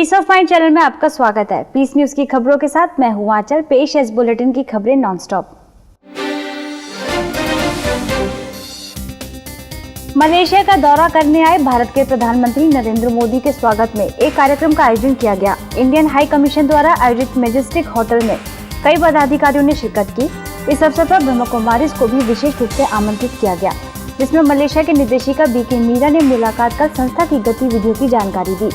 Piece of mind channel में आपका स्वागत है। पीस न्यूज की खबरों के साथ मैं हूं आंचल। पेश है इस बुलेटिन की खबरें नॉनस्टॉप। मलेशिया का दौरा करने आए भारत के प्रधानमंत्री नरेंद्र मोदी के स्वागत में एक कार्यक्रम का आयोजन किया गया। इंडियन हाई कमीशन द्वारा आयोजित मैजेस्टिक होटल में कई पदाधिकारियों ने शिरकत की। इस अवसर पर ब्रह्मा कुमारीज को भी विशेष रूप से आमंत्रित किया गया, जिसमें मलेशिया के निर्देशिका बीके मीरा ने मुलाकात कर संस्था की गतिविधियों की जानकारी दी।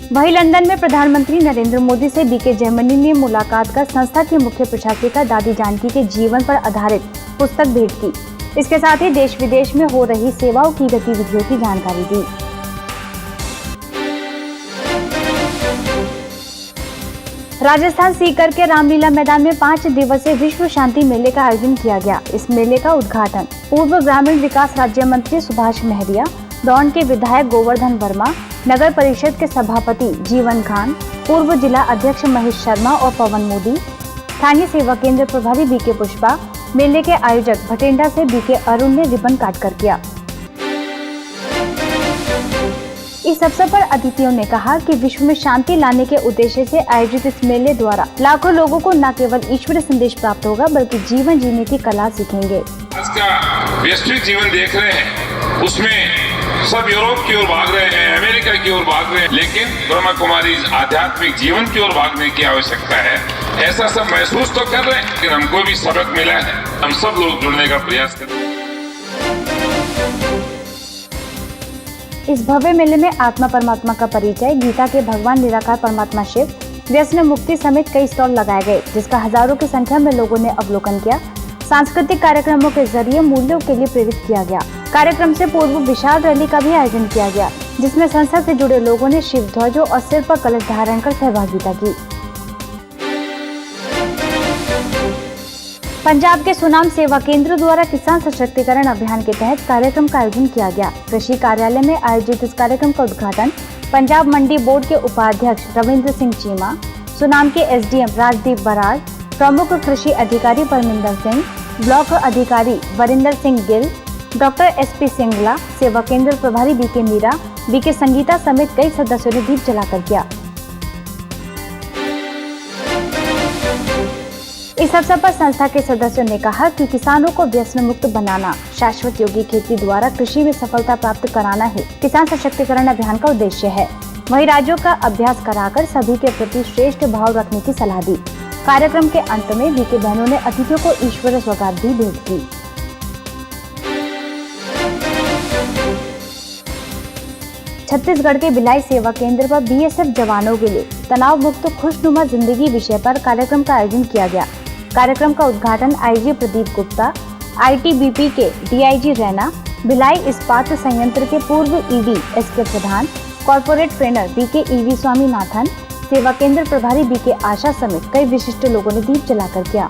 वहीं लंदन में प्रधानमंत्री नरेंद्र मोदी से बीके जर्मनी ने मुलाकात कर संस्था की मुख्य प्रशासिका दादी जानकी के जीवन पर आधारित पुस्तक भेंट की। इसके साथ ही देश विदेश में हो रही सेवाओं की गतिविधियों की जानकारी दी। राजस्थान सीकर के रामलीला मैदान में 5 दिवसीय विश्व शांति मेले का आयोजन किया गया। इस मेले का उद्घाटन पूर्व ग्रामीण विकास राज्य मंत्री सुभाष महरिया, दौंड के विधायक गोवर्धन वर्मा, नगर परिषद के सभापति जीवन खान, पूर्व जिला अध्यक्ष महेश शर्मा और पवन मोदी, स्थानीय सेवा केंद्र प्रभारी बीके पुष्पा, मेले के आयोजक भटेंडा से बीके अरुण ने रिबन काट कर किया। इस अवसर पर अतिथियों ने कहा कि विश्व में शांति लाने के उद्देश्य से आयोजित इस मेले द्वारा लाखों लोगों को न केवल ईश्वरीय संदेश प्राप्त होगा, बल्कि जीवन जीने की कला सीखेंगे। आज का वैश्विक जीवन देख रहे हैं, उसमें सब यूरोप की ओर भाग रहे हैं, अमेरिका की ओर भाग रहे हैं, लेकिन ब्रह्मा कुमारी आध्यात्मिक जीवन की ओर भागने की आवश्यकता है। ऐसा सब महसूस तो कर रहे हैं, लेकिन हमको भी सबक मिला है। हम सब लोग जुड़ने का प्रयास करें। इस भव्य मेले में आत्मा परमात्मा का परिचय, गीता के भगवान निराकार परमात्मा शिव, व्यसन मुक्ति समेत कई स्टॉल लगाए गए, जिसका हजारों की संख्या में लोगों ने अवलोकन किया। सांस्कृतिक कार्यक्रमों के जरिए मूल्यों के लिए प्रेरित किया गया। कार्यक्रम से पूर्व विशाल रैली का भी आयोजन किया गया, जिसमें संस्था से जुड़े लोगों ने शिव ध्वजों और सिर पर कलश धारण कर सहभागिता की। पंजाब के सुनाम सेवा केंद्र द्वारा किसान सशक्तिकरण अभियान के तहत कार्यक्रम का आयोजन किया गया। कृषि कार्यालय में आयोजित इस कार्यक्रम का उद्घाटन पंजाब मंडी बोर्ड के उपाध्यक्ष रविंद्र सिंह चीमा, सुनाम के एसडीएम राजदीप बराड़, प्रमुख कृषि अधिकारी परमिंदर सिंह, ब्लॉक अधिकारी वरिंदर सिंह गिल, डॉक्टर एसपी सिंगला, सेवा केंद्र प्रभारी बीके मीरा, बीके संगीता समेत कई सदस्यों ने दीप जलाकर किया। इस अवसर पर संस्था के सदस्यों ने कहा कि किसानों को व्यसन मुक्त बनाना, शाश्वत योगी खेती द्वारा कृषि में सफलता प्राप्त कराना ही किसान सशक्तिकरण अभियान का उद्देश्य है। वहीं राज्यों का अभ्यास कराकर सभी के प्रति श्रेष्ठ भाव रखने की सलाह दी। कार्यक्रम के अंत में बीके बहनों ने अतिथियों को ईश्वरीय सौगात भी भेंट की। छत्तीसगढ़ के भिलाई सेवा केंद्र पर बीएसएफ जवानों के लिए तनाव मुक्त खुशनुमा जिंदगी विषय पर कार्यक्रम का आयोजन किया गया। कार्यक्रम का उद्घाटन आईजी प्रदीप गुप्ता, आईटीबीपी के डीआईजी रैना, भिलाई इस्पात संयंत्र के पूर्व ED SK Pradhan, corporate trainer BK EV Swaminathan, सेवा केंद्र प्रभारी बीके आशा समेत कई विशिष्ट लोगों ने दीप जलाकर किया।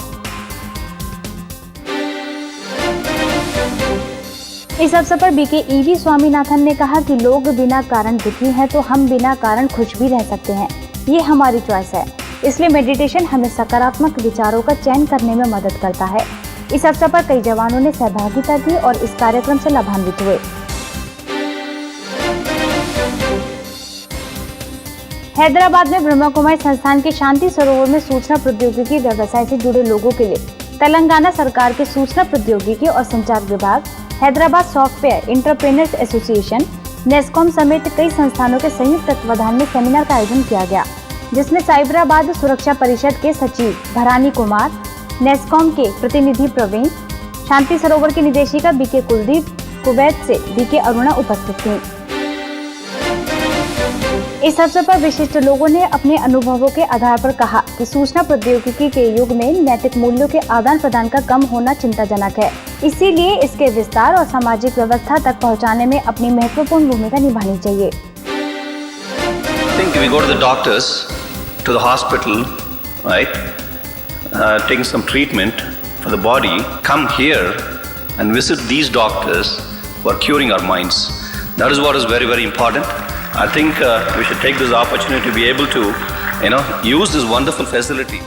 इस अवसर पर बीके ईवी स्वामीनाथन ने कहा कि लोग बिना कारण दुखी हैं तो हम बिना कारण खुश भी रह सकते हैं। ये हमारी चॉइस है, इसलिए मेडिटेशन हमें सकारात्मक विचारों का चयन करने में मदद करता है। इस अवसर पर कई जवानों ने सहभागिता की और इस कार्यक्रम से लाभान्वित हुए। हैदराबाद में ब्रह्मा कुमारी संस्थान के शांति सरोवर में सूचना प्रौद्योगिकी व्यवसाय से जुड़े लोगों के लिए तेलंगाना सरकार के सूचना प्रौद्योगिकी और संचार विभाग, Hyderabad software entrepreneurs association, NASSCOM समेत कई संस्थानों के संयुक्त तत्वाधान में सेमिनार का आयोजन किया गया, जिसमें साइबराबाद सुरक्षा परिषद के सचिव भरानी कुमार, नेस्कॉम के प्रतिनिधि प्रवीण, शांति सरोवर की निदेशिका बीके कुलदीप, कुवैत से बीके अरुणा उपस्थित थे। इस अवसर पर विशिष्ट लोगों ने अपने अनुभवों के आधार पर कहा कि सूचना प्रौद्योगिकी के युग में नैतिक मूल्यों के आदान प्रदान का कम होना चिंताजनक है। इसीलिए इसके विस्तार और सामाजिक व्यवस्था तक पहुंचाने में अपनी महत्वपूर्ण भूमिका निभानी चाहिए। We go to the doctors, to the hospital, right? Taking some treatment for the body. Come here and visit these doctors who are curing our minds. That is what is very, very important. I think we should take this opportunity to be able to, use this wonderful facility.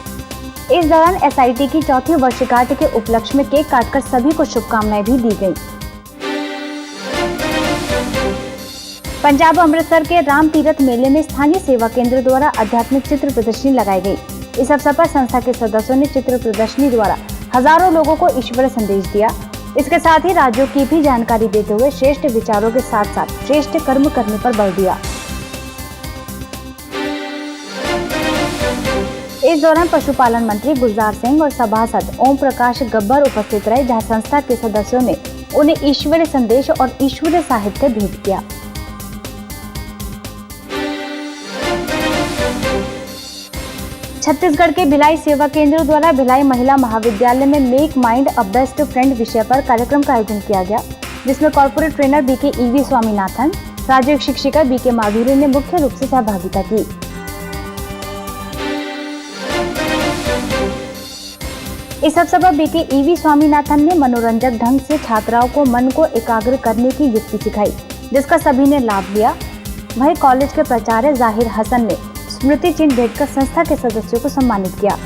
इस दौरान SIT की चौथी वर्षगांठ के उपलक्ष्य में cake काटकर सभी को शुभकामनाएं भी दी गयी। पंजाब अमृतसर के राम तीरथ मेले में स्थानीय सेवा केंद्र द्वारा आध्यात्मिक चित्र प्रदर्शनी लगाई गई। इस अवसर पर संस्था के सदस्यों ने चित्र प्रदर्शनी द्वारा हजारों लोगों को ईश्वर संदेश दिया। इसके साथ ही राज्यों की भी जानकारी देते हुए श्रेष्ठ विचारों के साथ साथ श्रेष्ठ कर्म करने पर बल दिया। इस दौरान पशुपालन मंत्री गुलजार सिंह और सभासद ओम प्रकाश गब्बर उपस्थित रहे, जहां संस्था के सदस्यों ने उन्हें ईश्वरीय संदेश और ईश्वरीय साहित्य भेंट किया। छत्तीसगढ़ के भिलाई सेवा केंद्र द्वारा भिलाई महिला महाविद्यालय में make mind a best friend विषय पर कार्यक्रम का आयोजन किया गया, जिसमें corporate trainer BK EV Swaminathan, राज्य शिक्षिका बीके माधुरी ने मुख्य रूप से सहभागिता की। इस अवसर पर बीके ईवी स्वामीनाथन ने मनोरंजक ढंग से छात्राओं को मन को एकाग्र करने की युक्ति सिखाई, जिसका सभी ने लाभ लिया। वहीं कॉलेज के प्राचार्य जाहिर हसन ने स्मृति चिन्ह भेंटकर संस्था के सदस्यों को सम्मानित किया।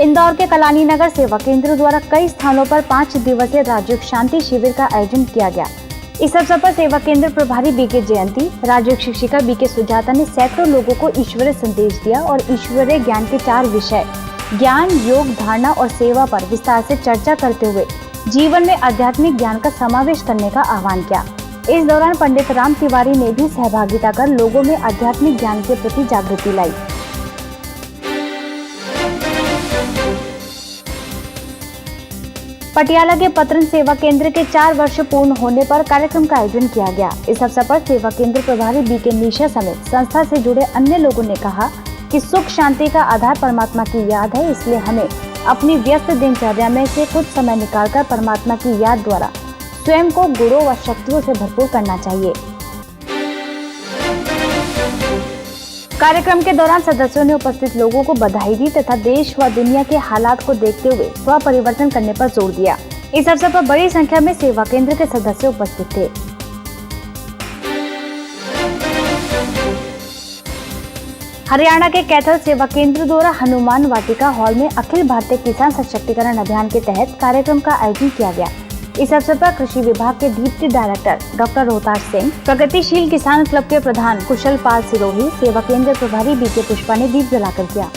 इंदौर के कलानी नगर सेवा केंद्र द्वारा कई स्थानों पर 5 दिवसीय राज्य शांति शिविर का आयोजन किया गया। इस अवसर पर सेवा केंद्र प्रभारी बीके जयंती, राज्य शिक्षिका बीके सुजाता ने सैकड़ों लोगों को ईश्वरीय संदेश दिया और ईश्वरीय ज्ञान के 4 विषय ज्ञान, योग, धारणा और सेवा पर विस्तार से चर्चा करते हुए जीवन में आध्यात्मिक ज्ञान का समावेश करने का आह्वान किया। इस दौरान पंडित राम तिवारी ने भी सहभागिता कर लोगों में आध्यात्मिक ज्ञान के प्रति जागृति लाई। पटियाला के पतरन सेवा केंद्र के 4 वर्ष पूर्ण होने पर कार्यक्रम का आयोजन किया गया। इस अवसर पर सेवा केंद्र प्रभारी बीके निशा समेत संस्था से जुड़े अन्य लोगों ने कहा कि सुख शांति का आधार परमात्मा की याद है, इसलिए हमें अपनी व्यस्त दिनचर्या में से कुछ समय निकालकर परमात्मा की याद द्वारा स्वयं को गुणों व शक्तियों से भरपूर करना चाहिए। कार्यक्रम के दौरान सदस्यों ने उपस्थित लोगों को बधाई दी तथा देश व दुनिया के हालात को देखते हुए स्व परिवर्तन करने पर जोर दिया। इस अवसर पर बड़ी संख्या में सेवा केंद्र के सदस्य उपस्थित थे। हरियाणा के कैथल सेवा केंद्र द्वारा हनुमान वाटिका हॉल में अखिल भारतीय किसान सशक्तिकरण अभियान के तहत कार्यक्रम का आयोजन किया गया। इस अवसर पर कृषि विभाग के deputy director doctor Rohtas Singh, प्रगतिशील किसान क्लब के प्रधान कुशल पाल सिरोही, सेवा केंद्र प्रभारी बीके पुष्पा ने दीप जलाकर किया।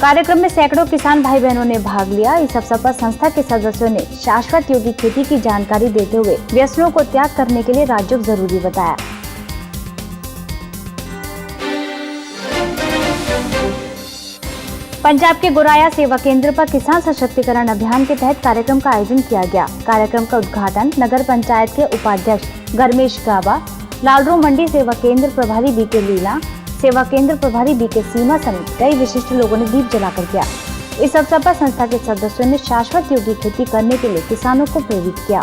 कार्यक्रम में सैकड़ों किसान भाई बहनों ने भाग लिया। इस अवसर पर संस्था के सदस्यों ने शाश्वत योगी खेती की जानकारी देते हुए व्यसनों को त्याग करने के लिए राजयोग जरूरी बताया। पंजाब के गोराया सेवा केंद्र पर किसान सशक्तिकरण अभियान के तहत कार्यक्रम का आयोजन किया गया। कार्यक्रम का उद्घाटन नगर पंचायत के उपाध्यक्ष गरमेश गाबा, लालरू मंडी सेवा केंद्र प्रभारी बीके लीला, सेवा केंद्र प्रभारी बीके सीमा समेत कई विशिष्ट लोगों ने दीप जलाकर किया। इस अवसर पर संस्था के सदस्यों ने शाश्वत योगी खेती करने के लिए किसानों को प्रेरित किया।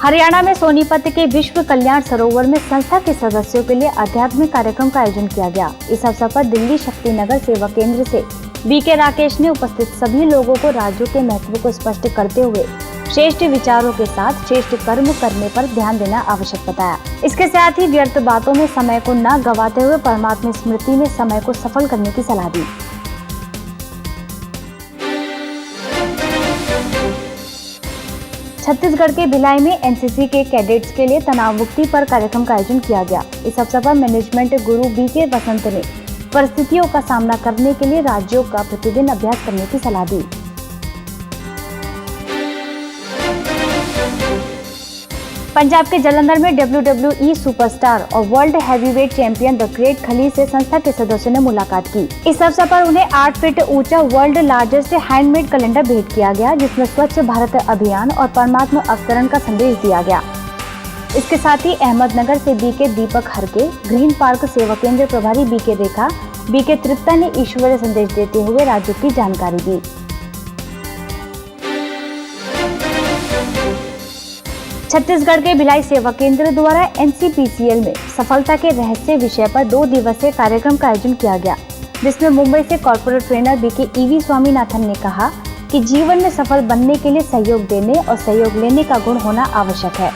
हरियाणा में सोनीपत के विश्व कल्याण सरोवर में संस्था के सदस्यों के लिए आध्यात्मिक कार्यक्रम का आयोजन किया गया। इस अवसर पर दिल्ली शक्ति नगर सेवा केंद्र से बीके राकेश ने उपस्थित सभी लोगों को राज्यों के महत्व को स्पष्ट करते हुए श्रेष्ठ विचारों के साथ श्रेष्ठ कर्म करने पर ध्यान देना आवश्यक बताया। इसके साथ ही व्यर्थ बातों में समय को न गंवाते हुए परमात्मा स्मृति में समय को सफल करने की सलाह दी। छत्तीसगढ़ के भिलाई में एनसीसी के कैडेट्स के लिए तनाव मुक्ति पर कार्यक्रम का आयोजन किया गया। इस अवसर पर मैनेजमेंट गुरु बीके वसंत ने परिस्थितियों का सामना करने के लिए राज्यों का प्रतिदिन अभ्यास करने की सलाह दी। पंजाब के जालंधर में WWE सुपरस्टार और world heavyweight champion the great खली से संस्था के सदस्यों ने मुलाकात की। इस अवसर पर उन्हें 8 फीट ऊंचा वर्ल्ड लार्जेस्ट हैंडमेड कैलेंडर भेंट किया गया, जिसमें स्वच्छ भारत अभियान और परमात्मा अवतरण का संदेश दिया गया। इसके साथ ही अहमदनगर से बीके दीपक हरके, ग्रीन पार्क सेवा केंद्र प्रभारी बीके रेखा, बीके तृप्ता ने ईश्वरीय संदेश देते हुए राज्यों की जानकारी दी। छत्तीसगढ़ के भिलाई सेवा केंद्र द्वारा NCPCL में सफलता के रहस्य विषय पर 2 दिवसीय कार्यक्रम का आयोजन किया गया। जिसमें मुंबई से corporate trainer BK EV Swaminathan ने कहा कि जीवन में सफल बनने के लिए सहयोग देने और सहयोग लेने का गुण होना आवश्यक है।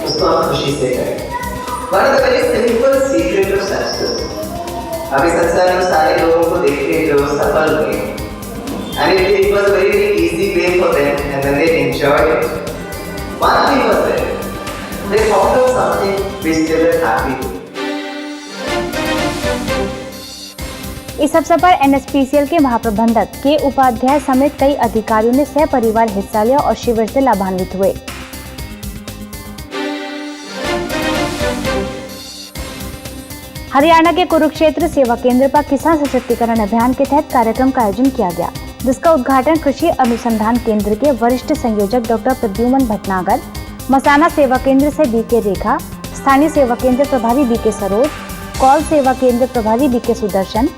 उसको आप खुशी से करें। One of the very simple secret of success. अभी संसार में सारे लोगों को देखते जो सफल हुए, and it was a very easy way for them, and when they enjoyed it, one thing was there. They found out something which they were happy with. इस अवसर पर एनएसपीसीएल के महाप्रबंधक के उपाध्याय समेत कई अधिकारियों ने सहपरिवार हिस्सा लिया और शिविर से लाभान्वित हुए। हरियाणा के कुरुक्षेत्र सेवा केंद्र पर किसान सशक्तिकरण अभियान के तहत कार्यक्रम का आयोजन किया गया, जिसका उद्घाटन कृषि अनुसंधान केंद्र के वरिष्ठ संयोजक डॉक्टर प्रद्युमन भटनागर, मसाना सेवा केंद्र से बीके रेखा, स्थानीय सेवा केंद्र प्रभारी बीके सरोज, कॉल सेवा केंद्र प्रभारी बीके सुदर्शन,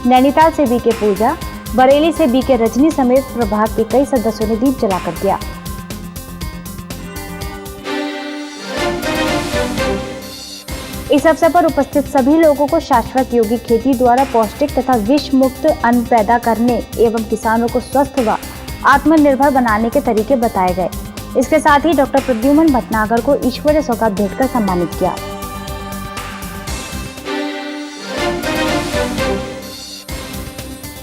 नैनीताल से बीके पूजा, बरेली से बीके रजनी समेत प्रभाग के कई सदस्यों ने दीप जलाकर दिया। इस अवसर पर उपस्थित सभी लोगों को शाश्वत योगी खेती द्वारा पौष्टिक तथा विष मुक्त अन्न पैदा करने एवं किसानों को स्वस्थ व आत्मनिर्भर बनाने के तरीके बताए गए। इसके साथ ही डॉक्टर प्रद्युमन भटनागर को ईश्वरीय सौगात भेंटकर सम्मानित किया।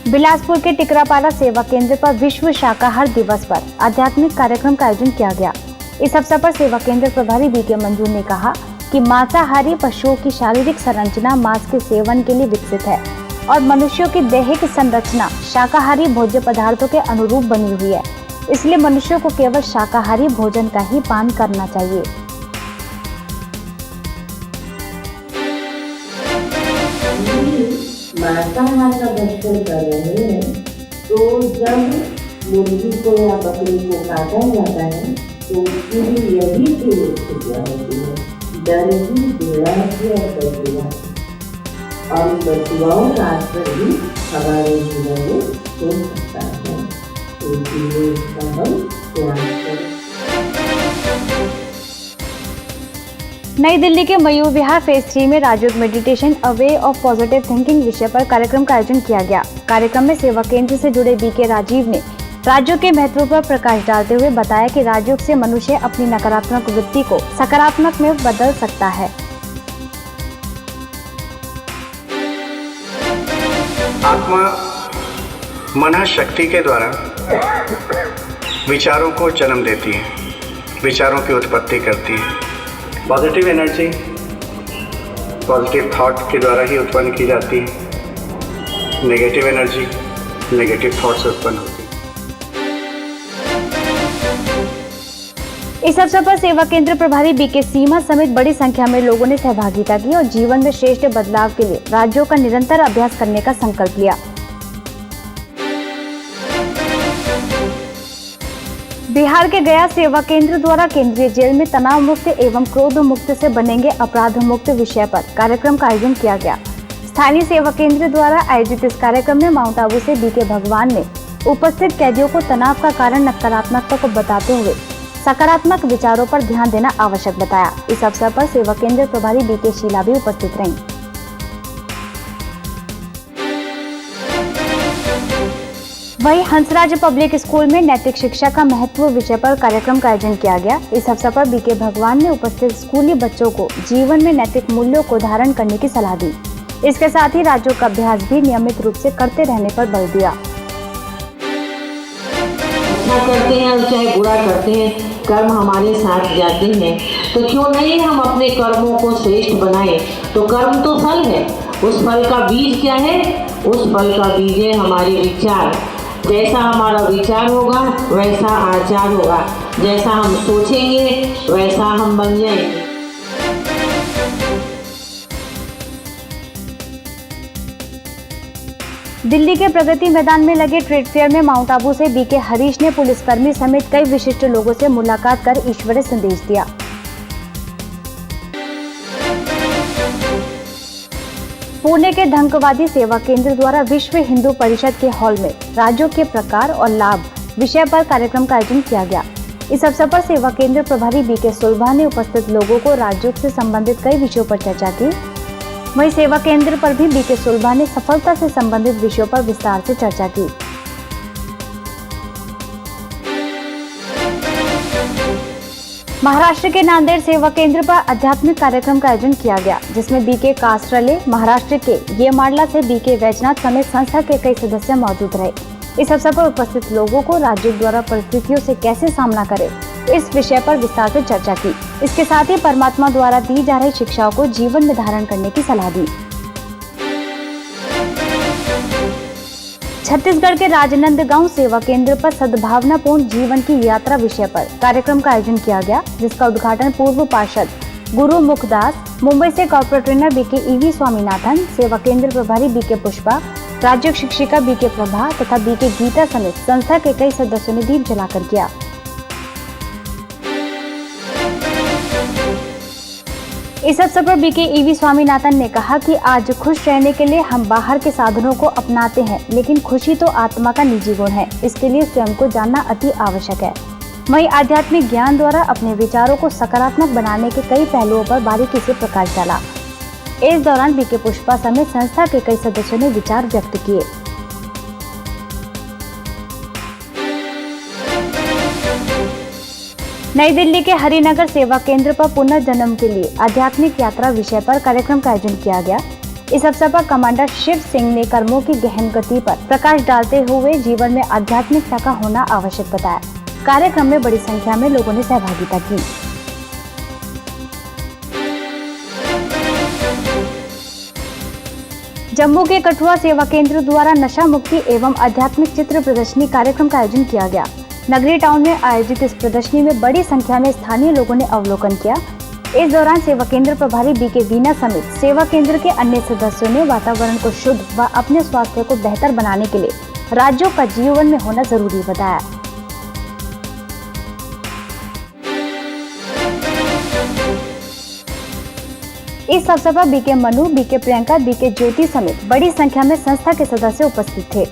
बिलासपुर के टिकरापारा सेवा केंद्र पर विश्व शाकाहार दिवस पर आध्यात्मिक कार्यक्रम का आयोजन किया गया। इस अवसर पर सेवा केंद्र प्रभारी बीके मंजू ने कहा कि मांसाहारी पशुओं की शारीरिक संरचना मांस के सेवन के लिए विकसित है और मनुष्यों की दैहिक संरचना शाकाहारी भोज्य पदार्थों के अनुरूप बनी हुई है, इसलिए मनुष्यों को केवल शाकाहारी भोजन का ही पान करना चाहिए। मांसाहार का भक्षण कर रहे हैं तो जब मुर्गी को या बकरी को काटा जाता है तो उसकी भी यही स्थितियाँ होती है, डर की, दुर्राशि और बदुआ, और बदुआओं का असर भी हमारे जीवन में हो सकता है, तो इसलिए इसका हम ध्यान करें। नई दिल्ली के मयूर विहार फेज 3 में Rajyoga meditation a way of positive thinking विषय पर कार्यक्रम का आयोजन किया गया। कार्यक्रम में सेवा केंद्र से जुड़े बीके राजीव ने राजयोग के महत्व पर प्रकाश डालते हुए बताया कि राजयोग से मनुष्य अपनी नकारात्मक वृत्ति को सकारात्मक में बदल सकता है। आत्मा मन शक्ति के द्वारा विचारों को जन्म देती है, विचारों की उत्पत्ति करती है। पॉजिटिव एनर्जी पॉजिटिव थॉट के द्वारा ही उत्पन्न की जाती है, नेगेटिव एनर्जी नेगेटिव थॉट से उत्पन्न होती है। इस अवसर पर सेवा केंद्र प्रभारी बीके सीमा समेत बड़ी संख्या में लोगों ने सहभागिता की और जीवन में श्रेष्ठ बदलाव के लिए राजयोग का निरंतर अभ्यास करने का संकल्प लिया। बिहार के गया सेवा केंद्र द्वारा केंद्रीय जेल में तनाव मुक्त एवं क्रोध मुक्त से बनेंगे अपराध मुक्त विषय पर कार्यक्रम का आयोजन किया गया। स्थानीय सेवा केंद्र द्वारा आयोजित इस कार्यक्रम में माउंट आबू से बीके भगवान ने उपस्थित कैदियों को तनाव का कारण नकारात्मकता को बताते हुए सकारात्मक विचारों पर ध्यान देना आवश्यक बताया। इस अवसर पर सेवा केंद्र प्रभारी बीके शीला भी उपस्थित रहीं। वहीं हंसराज पब्लिक स्कूल में नैतिक शिक्षा का महत्व विषय पर कार्यक्रम का आयोजन किया गया। इस अवसर पर बीके भगवान ने उपस्थित स्कूली बच्चों को जीवन में नैतिक मूल्यों को धारण करने की सलाह दी। इसके साथ ही राजयोग का अभ्यास भी नियमित रूप से करते रहने पर बल दिया। अच्छा करते हैं और चाहे बुरा करते हैं, कर्म हमारे साथ जाते हैं, तो क्यों नहीं हम अपने कर्मों को श्रेष्ठ बनाएं। तो कर्म तो फल है, उस फल का बीज क्या है? उस फल का बीज है हमारे विचार। जैसा हमारा विचार होगा वैसा आचार होगा, जैसा हम सोचेंगे वैसा हम बन जाएंगे। दिल्ली के प्रगति मैदान में लगे ट्रेड फेयर में माउंट आबू से बीके हरीश ने पुलिसकर्मी समेत कई विशिष्ट लोगों से मुलाकात कर ईश्वरीय संदेश दिया। पुणे के ढंकवादी सेवा केंद्र द्वारा विश्व हिंदू परिषद के हॉल में राजयोग के प्रकार और लाभ विषय पर कार्यक्रम का आयोजन किया गया। इस अवसर पर सेवा केंद्र प्रभारी बीके सुलभा ने उपस्थित लोगों को राजयोग से संबंधित कई विषयों पर चर्चा की। वहीं सेवा केंद्र पर भी बीके सुलभा ने सफलता से संबंधित विषयों पर विस्तार से चर्चा की। महाराष्ट्र के नांदेड़ सेवा केंद्र पर आध्यात्मिक कार्यक्रम का आयोजन किया गया, जिसमें बीके कासरले, महाराष्ट्र के येमाडला से बीके वैजनाथ समेत संस्था के कई सदस्य मौजूद रहे। इस अवसर पर उपस्थित लोगों को राजयोग द्वारा परिस्थितियों से कैसे सामना करें, इस विषय पर विस्तार से चर्चा की। इसके साथ ही परमात्मा द्वारा दी जा रही शिक्षाओं को जीवन में धारण करने की सलाह दी। छत्तीसगढ़ के राजनांदगांव सेवा केंद्र पर सद्भावनापूर्ण जीवन की यात्रा विषय पर कार्यक्रम का आयोजन किया गया, जिसका उद्घाटन पूर्व पार्षद गुरु मुखदास, मुंबई से corporate trainer BK EV Swaminathan, सेवा केंद्र प्रभारी बीके पुष्पा, राजयोग शिक्षिका बीके प्रभा तथा बीके गीता समेत संस्था के कई सदस्यों ने दीप जलाकर किया। इस अवसर पर बीके ईवी स्वामीनाथन ने कहा कि आज खुश रहने के लिए हम बाहर के साधनों को अपनाते हैं, लेकिन खुशी तो आत्मा का निजी गुण है, इसके लिए स्वयं को जानना अति आवश्यक है। वहीं आध्यात्मिक ज्ञान द्वारा अपने विचारों को सकारात्मक बनाने के कई पहलुओं पर बारीकी से प्रकाश डाला। इस दौरान बीके पुष्पा समेत संस्था के कई सदस्यों ने विचार व्यक्त किए। नई दिल्ली के हरिनगर सेवा केंद्र पर पुनर्जन्म के लिए आध्यात्मिक यात्रा विषय पर कार्यक्रम का आयोजन किया गया। इस अवसर पर कमांडर शिव सिंह ने कर्मों की गहन गति पर प्रकाश डालते हुए जीवन में आध्यात्मिकता का होना आवश्यक बताया। कार्यक्रम में बड़ी संख्या में लोगों ने सहभागिता की। जम्मू के कठुआ सेवा केंद्र द्वारा नशा मुक्ति एवं आध्यात्मिक चित्र प्रदर्शनी कार्यक्रम का आयोजन किया गया। नगरी टाउन में आयोजित इस प्रदर्शनी में बड़ी संख्या में स्थानीय लोगों ने अवलोकन किया। इस दौरान सेवा केंद्र प्रभारी बीके वीना समेत सेवा केंद्र के अन्य सदस्यों ने वातावरण को शुद्ध व अपने स्वास्थ्य को बेहतर बनाने के लिए राजयोग का जीवन में होना जरूरी बताया। इस अवसर पर BK Manu, BK Priyanka, BK Jyoti समेत बड़ी संख्या में संस्था के सदस्य उपस्थित थे।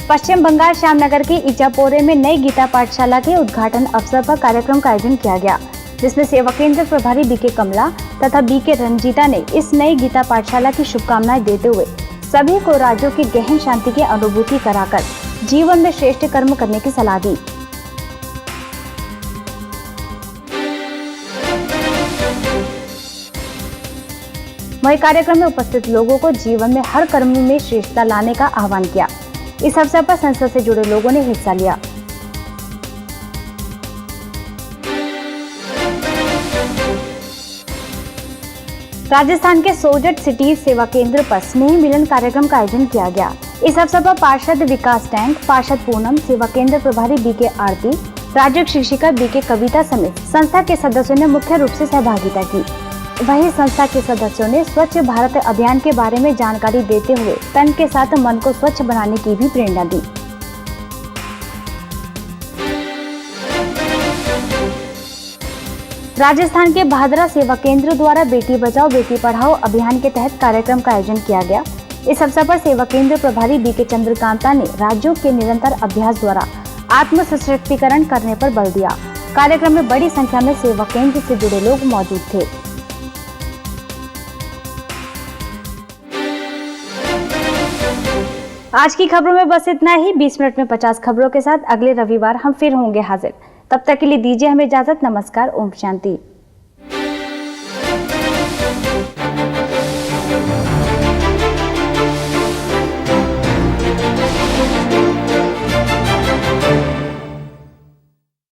पश्चिम बंगाल श्यामनगर के इचापोरे में नई गीता पाठशाला के उद्घाटन अवसर पर कार्यक्रम का आयोजन किया गया, जिसमें सेवा केंद्र प्रभारी बीके कमला तथा बीके रंजीता ने इस नई गीता पाठशाला की शुभकामनाएं देते हुए सभी को राजयोग की गहन शांति की अनुभूति कराकर जीवन में श्रेष्ठ कर्म करने की सलाह दी। वहीं कार्यक्रम में उपस्थित लोगों को जीवन में हर कर्म में श्रेष्ठता लाने का आह्वान किया। इस अवसर पर संस्था से जुड़े लोगों ने हिस्सा लिया। राजस्थान के सोजत सिटी सेवा केंद्र पर स्नेह मिलन कार्यक्रम का आयोजन किया गया। इस अवसर पर पार्षद विकास टैंक, पार्षद पूनम, सेवा केंद्र प्रभारी बीके आरती, राजयोग शिक्षिका बीके कविता समेत संस्था के सदस्यों ने मुख्य रूप से सहभागिता की। वहीं संस्था के सदस्यों ने स्वच्छ भारत अभियान के बारे में जानकारी देते हुए तन के साथ मन को स्वच्छ बनाने की भी प्रेरणा दी। राजस्थान के भादरा सेवा केंद्र द्वारा बेटी बचाओ बेटी पढ़ाओ अभियान के तहत कार्यक्रम का आयोजन किया गया। इस अवसर पर सेवा केंद्र प्रभारी बीके चंद्रकांता ने राजयोग के निरंतर अभ्यास द्वारा आत्म सशक्तिकरण करने पर बल दिया। कार्यक्रम में बड़ी संख्या में सेवा केंद्र से जुड़े लोग मौजूद थे। आज की खबरों में बस इतना ही। 20 मिनट में 50 खबरों के साथ अगले रविवार हम फिर होंगे हाजिर। तब तक के लिए दीजिए हमें इजाजत। नमस्कार। ओम शांति।